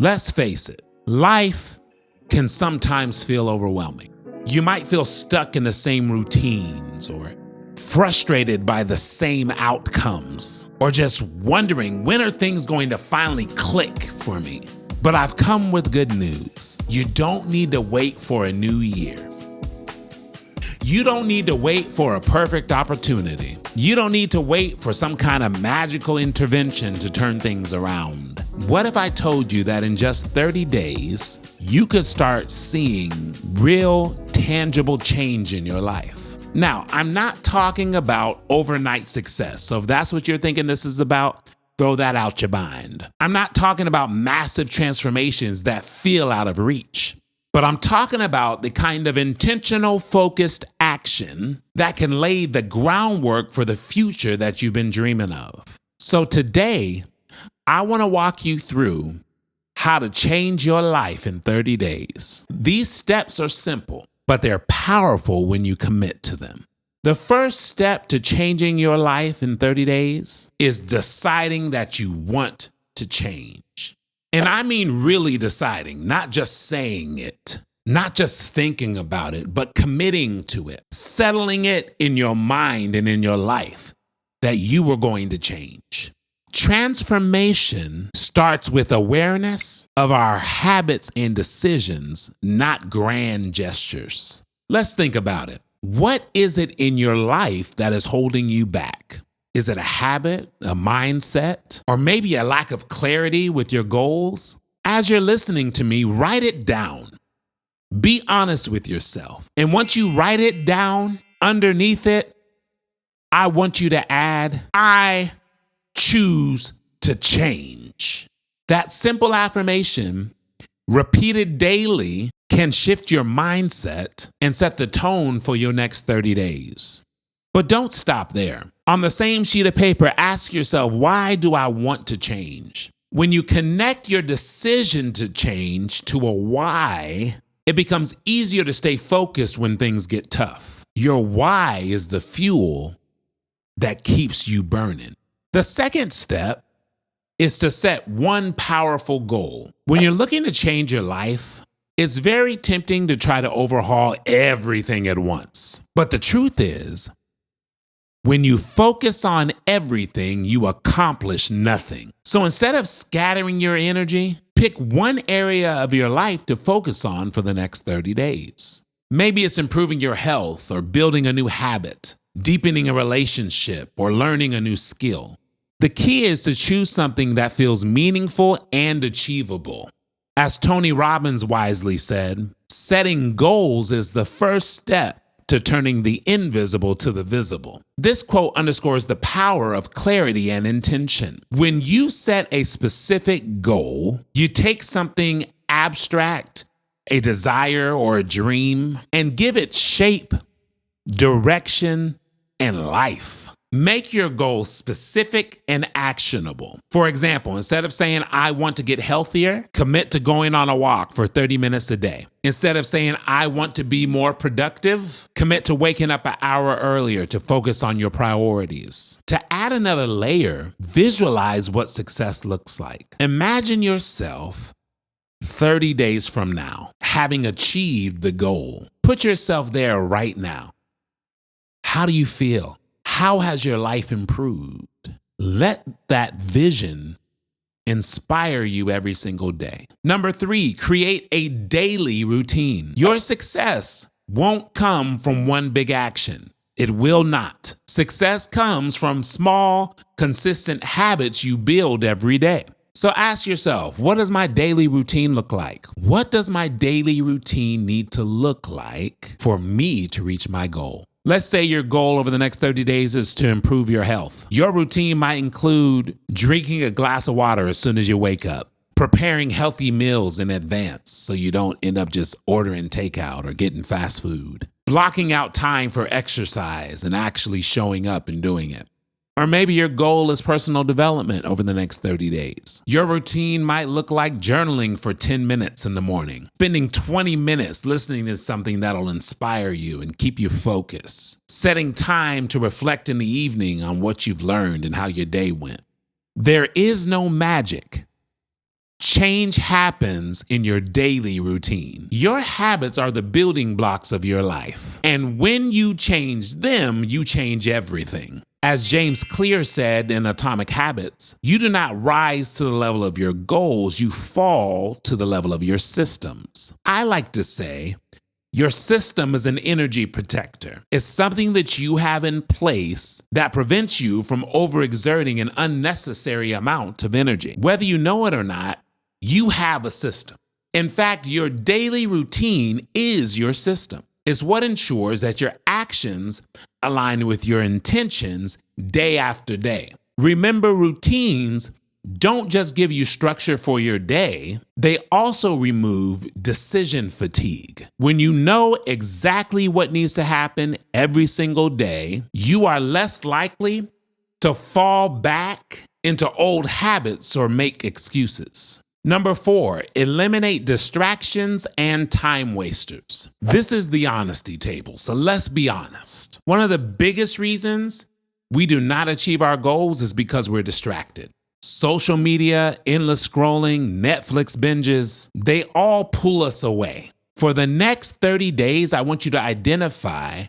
Let's face it, life can sometimes feel overwhelming. You might feel stuck in the same routines or frustrated by the same outcomes, or just wondering, when are things going to finally click for me? But I've come with good news. You don't need to wait for a new year. You don't need to wait for a perfect opportunity. You don't need to wait for some kind of magical intervention to turn things around. What if I told you that in just 30 days, you could start seeing real, tangible change in your life? Now, I'm not talking about overnight success. So if that's what you're thinking this is about, throw that out your mind. I'm not talking about massive transformations that feel out of reach. But I'm talking about the kind of intentional, focused action that can lay the groundwork for the future that you've been dreaming of. So today, I want to walk you through how to change your life in 30 days. These steps are simple, but they're powerful when you commit to them. The first step to changing your life in 30 days is deciding that you want to change. And I mean really deciding, not just saying it, not just thinking about it, but committing to it, settling it in your mind and in your life that you were going to change. Transformation starts with awareness of our habits and decisions, not grand gestures. Let's think about it. What is it in your life that is holding you back? Is it a habit, a mindset, or maybe a lack of clarity with your goals? As you're listening to me, write it down. Be honest with yourself. And once you write it down, underneath it, I want you to add, I choose to change. That simple affirmation, repeated daily, can shift your mindset and set the tone for your next 30 days. But don't stop there. On the same sheet of paper, ask yourself, why do I want to change? When you connect your decision to change to a why, it becomes easier to stay focused when things get tough. Your why is the fuel that keeps you burning. The second step is to set one powerful goal. When you're looking to change your life, it's very tempting to try to overhaul everything at once. But the truth is, when you focus on everything, you accomplish nothing. So instead of scattering your energy, pick one area of your life to focus on for the next 30 days. Maybe it's improving your health or building a new habit, deepening a relationship, or learning a new skill. The key is to choose something that feels meaningful and achievable. As Tony Robbins wisely said, setting goals is the first step to turning the invisible to the visible. This quote underscores the power of clarity and intention. When you set a specific goal, you take something abstract, a desire or a dream, and give it shape, direction, and life. Make your goal specific and actionable. For example, instead of saying, I want to get healthier, commit to going on a walk for 30 minutes a day. Instead of saying, I want to be more productive, commit to waking up an hour earlier to focus on your priorities. To add another layer, visualize what success looks like. Imagine yourself 30 days from now, having achieved the goal. Put yourself there right now. How do you feel? How has your life improved? Let that vision inspire you every single day. Number 3, create a daily routine. Your success won't come from one big action. It will not. Success comes from small, consistent habits you build every day. So ask yourself, what does my daily routine look like? What does my daily routine need to look like for me to reach my goal? Let's say your goal over the next 30 days is to improve your health. Your routine might include drinking a glass of water as soon as you wake up, preparing healthy meals in advance so you don't end up just ordering takeout or getting fast food, blocking out time for exercise and actually showing up and doing it. Or maybe your goal is personal development over the next 30 days. Your routine might look like journaling for 10 minutes in the morning, spending 20 minutes listening to something that'll inspire you and keep you focused, setting time to reflect in the evening on what you've learned and how your day went. There is no magic. Change happens in your daily routine. Your habits are the building blocks of your life. And when you change them, you change everything. As James Clear said in Atomic Habits, you do not rise to the level of your goals, you fall to the level of your systems. I like to say, your system is an energy protector. It's something that you have in place that prevents you from overexerting an unnecessary amount of energy. Whether you know it or not, you have a system. In fact, your daily routine is your system. It's what ensures that your actions align with your intentions day after day. Remember, routines don't just give you structure for your day, they also remove decision fatigue. When you know exactly what needs to happen every single day, you are less likely to fall back into old habits or make excuses. Number 4, eliminate distractions and time wasters. This is the honesty table, so let's be honest. One of the biggest reasons we do not achieve our goals is because we're distracted. Social media, endless scrolling, Netflix binges, they all pull us away. For the next 30 days, I want you to identify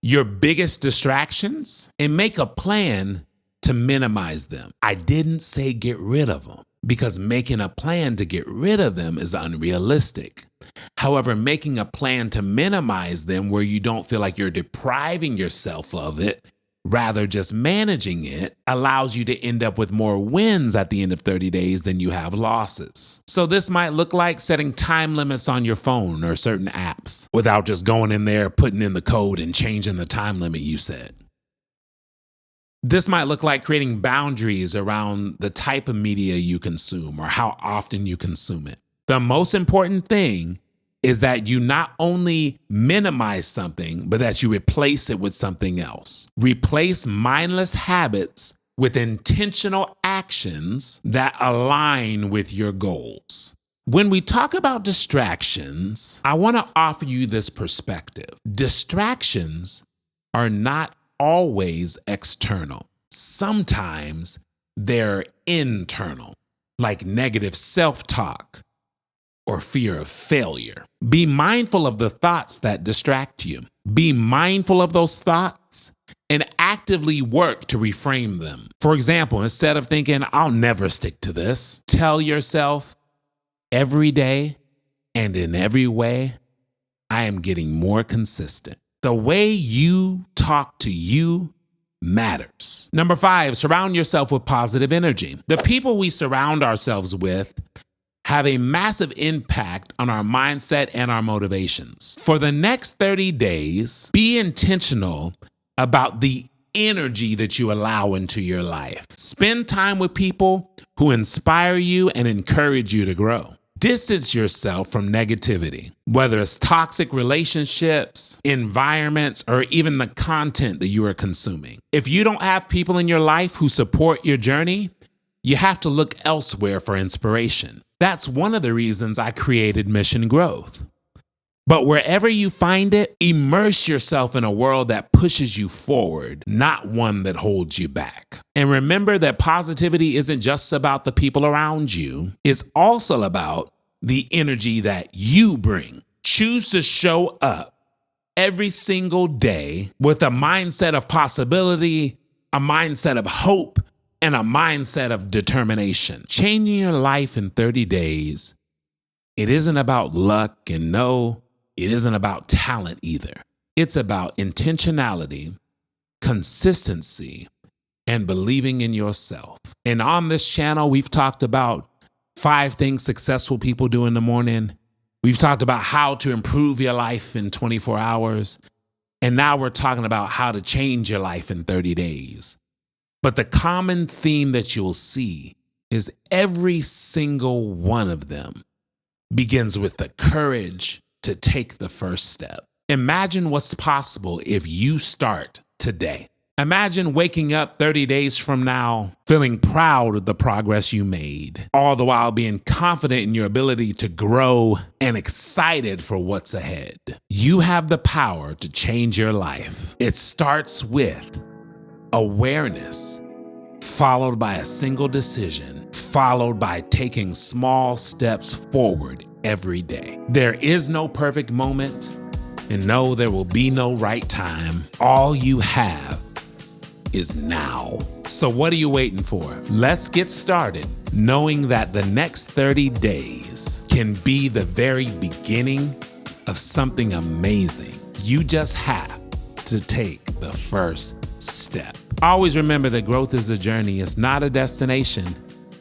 your biggest distractions and make a plan to minimize them. I didn't say get rid of them, because making a plan to get rid of them is unrealistic. However, making a plan to minimize them where you don't feel like you're depriving yourself of it, rather just managing it, allows you to end up with more wins at the end of 30 days than you have losses. So this might look like setting time limits on your phone or certain apps without just going in there, putting in the code and changing the time limit you set. This might look like creating boundaries around the type of media you consume or how often you consume it. The most important thing is that you not only minimize something, but that you replace it with something else. Replace mindless habits with intentional actions that align with your goals. When we talk about distractions, I want to offer you this perspective. Distractions are not always external. Sometimes they're internal, like negative self-talk or fear of failure. Be mindful of the thoughts that distract you. Be mindful of those thoughts and actively work to reframe them. For example, instead of thinking, I'll never stick to this, tell yourself, every day and in every way, I am getting more consistent. The way you talk to you matters. Number 5, surround yourself with positive energy. The people we surround ourselves with have a massive impact on our mindset and our motivations. For the next 30 days, be intentional about the energy that you allow into your life. Spend time with people who inspire you and encourage you to grow. Distance yourself from negativity, whether it's toxic relationships, environments, or even the content that you are consuming. If you don't have people in your life who support your journey, you have to look elsewhere for inspiration. That's one of the reasons I created Mission Growth. But wherever you find it, immerse yourself in a world that pushes you forward, not one that holds you back. And remember that positivity isn't just about the people around you. It's also about the energy that you bring. Choose to show up every single day with a mindset of possibility, a mindset of hope, and a mindset of determination. Changing your life in 30 days, it isn't about luck, and no, it isn't about talent either. It's about intentionality, consistency, and believing in yourself. And on this channel, we've talked about 5 things successful people do in the morning. We've talked about how to improve your life in 24 hours. And now we're talking about how to change your life in 30 days. But the common theme that you'll see is every single one of them begins with the courage to take the first step. Imagine what's possible if you start today. Imagine waking up 30 days from now, feeling proud of the progress you made, all the while being confident in your ability to grow and excited for what's ahead. You have the power to change your life. It starts with awareness followed by a single decision, followed by taking small steps forward every day. There is no perfect moment, and no, there will be no right time. All you have is now. So what are you waiting for? Let's get started, knowing that the next 30 days can be the very beginning of something amazing. You just have to take the first step. Always remember that growth is a journey. It's not a destination.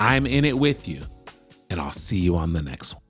I'm in it with you, and I'll see you on the next one.